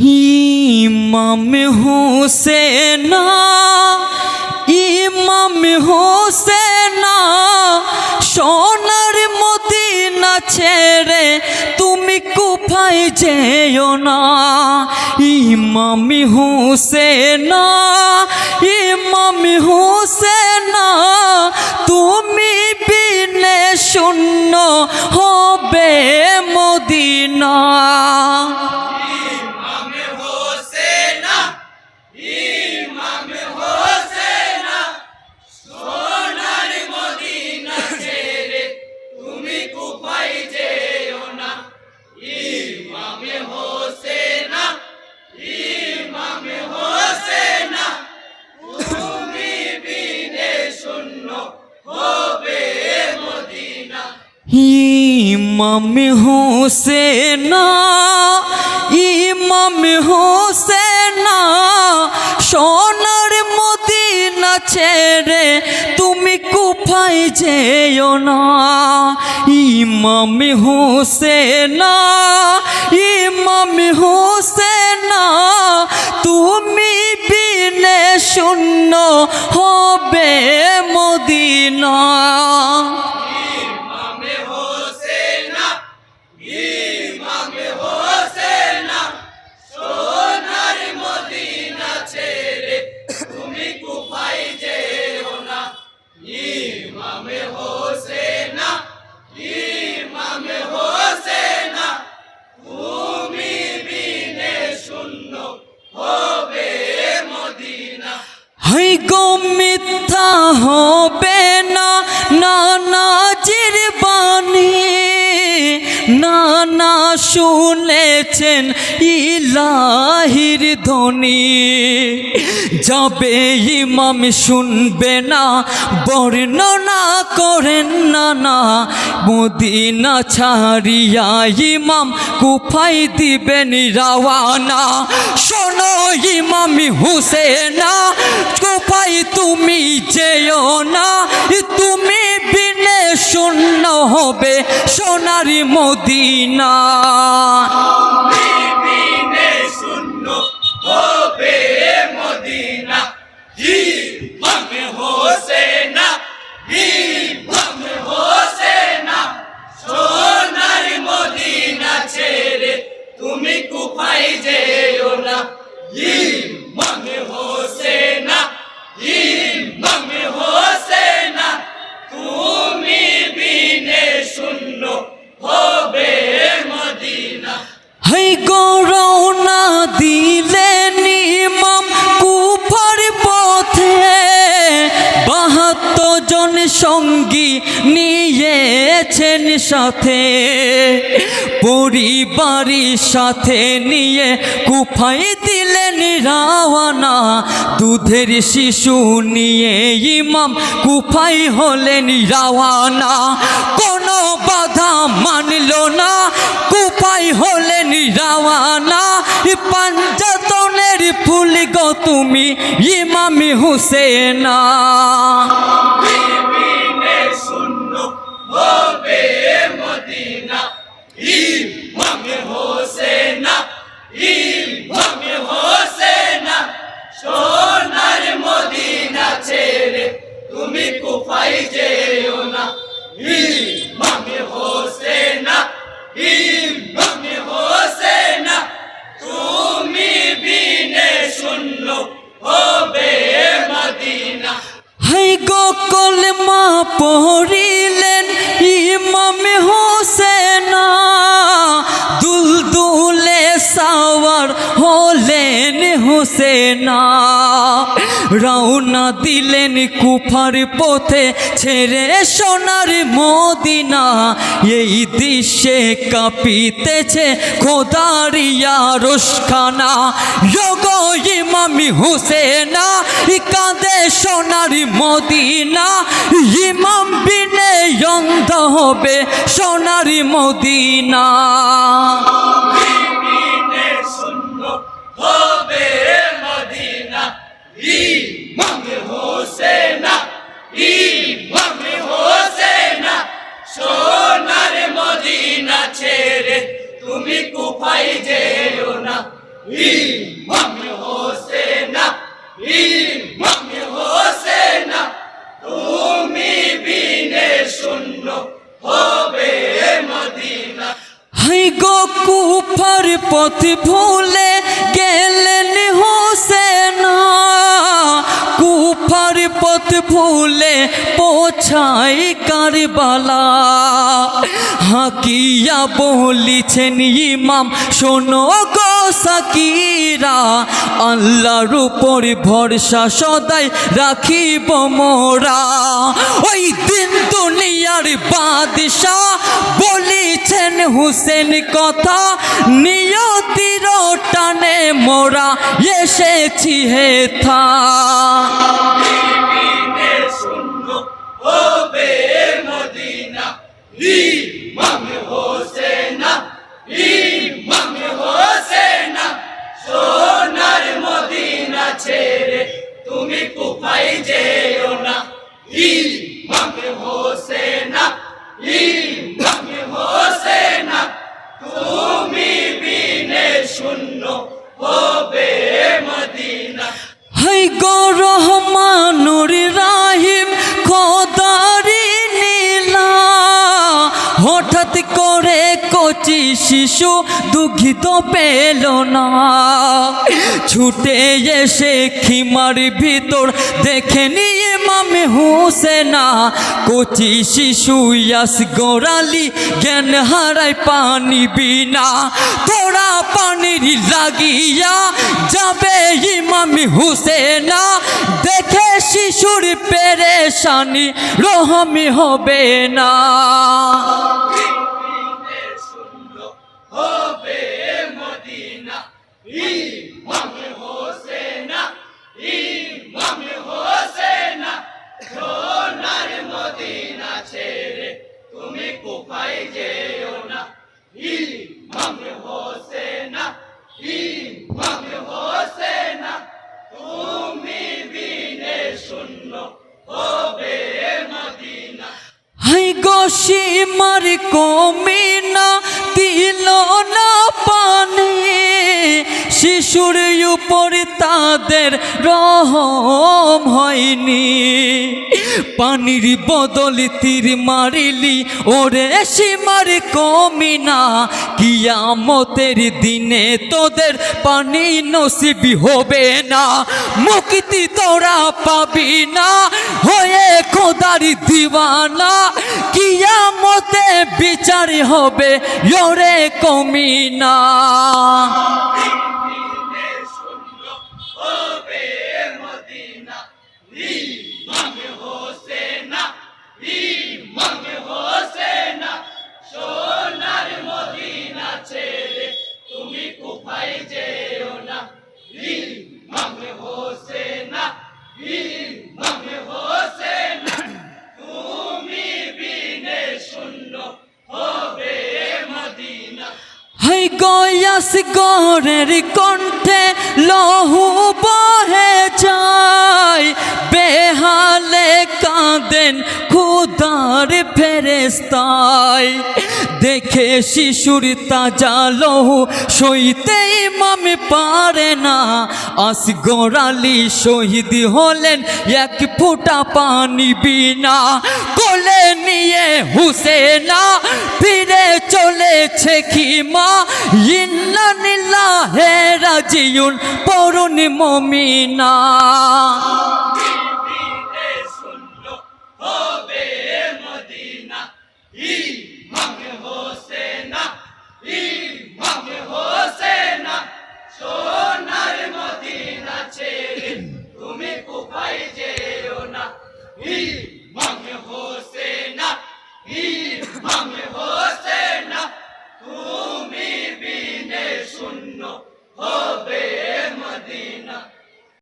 ইমাম হোসেন ইমাম হোসেন সোনার মদিনা ছেড়ে তুমি কুফায় যেও না। ইমাম হোসেন ইমাম হোসেন তুমি বিনে শূন্য হবে মদিনা। ইমাম হোসেন ইমাম হোসেন সোনার মদিনা ছেড়ে তুমি কুফায় যেও না। ইমাম হোসেন ইমাম হোসেন তুমি বিনে শূন্য হবে মদিনা। হাই গো মিথ্যা হবে না নানাজির বাণী, নানা শুনেছেন ইলাহির ধ্বনি। যাবে ইমাম শুনবে না বর্ণনা করেন না, মদিনা ছাড়িয়া ইমাম কুফায় দিবেন রওয়ানা। শোনো ইমাম হুসেন কুফায় তুমি যেও না, তুমি বিনে শূন্য হবে সোনার মদিনা। হাই গো রওনা দিলেন ইমাম কুফার পথে, ৭২ জন সঙ্গী নিয়েছেন সাথে। পরিবারের সাথে নিয়ে কুফায় দিলেন রওয়ানা, দুধের শিশু নিয়ে ইমাম কুফায় হলেন রওয়ানা। কোনো বাধা মানল না কুফায় হলেন রওয়ানা, পাঞ্জাতনের ফুল গো তুমি ইমাম হুসেন। সোনার মদিনা ছেড়ে তুমি কুফায় যেও না। ইমাম হোসেন ইমাম হোসেন তুমি বিনে শূন্য হবে মদিনা। হাই গো কলমা পড়িলেন ইমাম হোসেন, দুলদুলে সাওয়ার হলেন হোসেন। রওনা দিলেন কুফার পথে ছেড়ে সোনার মদিনা। এই দৃশ্যে কাঁপিতেছে খোদারিয়া রোশখানা। যোগো ইমাম হুসেন কাঁদে সোনার মদিনা, ইমাম বিনে অন্ধ হবে সোনার মদিনা। ইমাম হোসেন ইমাম হোসেন সোনার মদিনা ছেড়ে তুমি কুফায় যেও না। ইমাম হোসেনা ইমাম হোসেনা তুমি বিনে শূন্য হবে মদিনা। হাই গো কুফার পথ ভুলে গেলেন হোসেনা, কুফার পথ ভুলে পৌঁছাই কারবালা। হাকিয়া বলিছেন ইমাম শোনো গো সাকিরা, আল্লাহর উপর ভরসা সদাই রাখিব মোরা। ওই দিন দুনিয়ার বাদশাহ বলিছেন হুসেন কথা, নিয়তির টানে মোরা এসেছি হেথা। বিনে শূন্য হবে মদিনা। ইমাম হোসেনা ইমাম হোসেনা সোনার মদিনা ছেড়ে তুমি কুফায় যেও না। ইমাম হোসেনা ইমাম হোসেনা তুমি বিনে শূন্য হবে মদিনা। হাই গো রহমানুর রাহিম খোদারি নীলা, হঠাৎ করে কচি শিশু দুঃখিত পেল না, ছুটে এসে খিমার ভিতর দেখে নিয়ে ইমাম হোসেনা। কচি শিশু ইয়াস গোরালি জ্ঞান হারায় পানি বিনা, তোরা পানির লাগিয়া যাবে ইমাম হোসেনা। দেখে শিশুর পেরেশানি রহমি হবে না। বিনে শূন্য হবে মদিনা। ইমাম হোসেনা ইমাম হোসেনা সোনার মদিনা ছেড়ে তুমি কুফায় যেও না। ইমাম হোসেনা ইমাম হোসেনা তুমি বিনে শূন্য হবে মদিনা। হাই গো সীমার কমিনা দিল না পানি, শিশুর উপর তাদের রহম হয়নি। পানির বদল তীর মারিলি ওরে সীমার কমিনা, কিয়ামতের দিনে তোদের পানি নসিবি হবে না। মুক্তি তোরা পাবি না হয়ে খোদার দিওয়ানা, কিয়ামতে বিচার হবে ওরে কমিনা। বিনে শূন্য হবে মদিনা। ইমাম হোসেনা ইমাম হোসেনা সোনার মদিনা ছেড়ে তুমি কুফায় যেও না। ইমাম হোসেনা ইমাম হোসেনা তুমি বিনে শূন্য হবে মদিনা। হাই গয়াস গরের কণ্ঠে লহু বহে যায়, বেহালে কাঁদেন খুদার ফেরেশতায়। দেখে শিশুর তাজা লহু সইতে ইমাম পারে না, আসগর আলী শহীদ হলেন এক ফোঁটা পানি বিনা। কোলে নিয়ে হুসেনা ফিরে চলেছে খিমা, ইন্না লিল্লাহি রাজিউন পড়ুন মুমিনা। বিনে শূন্য হবে মদিনা।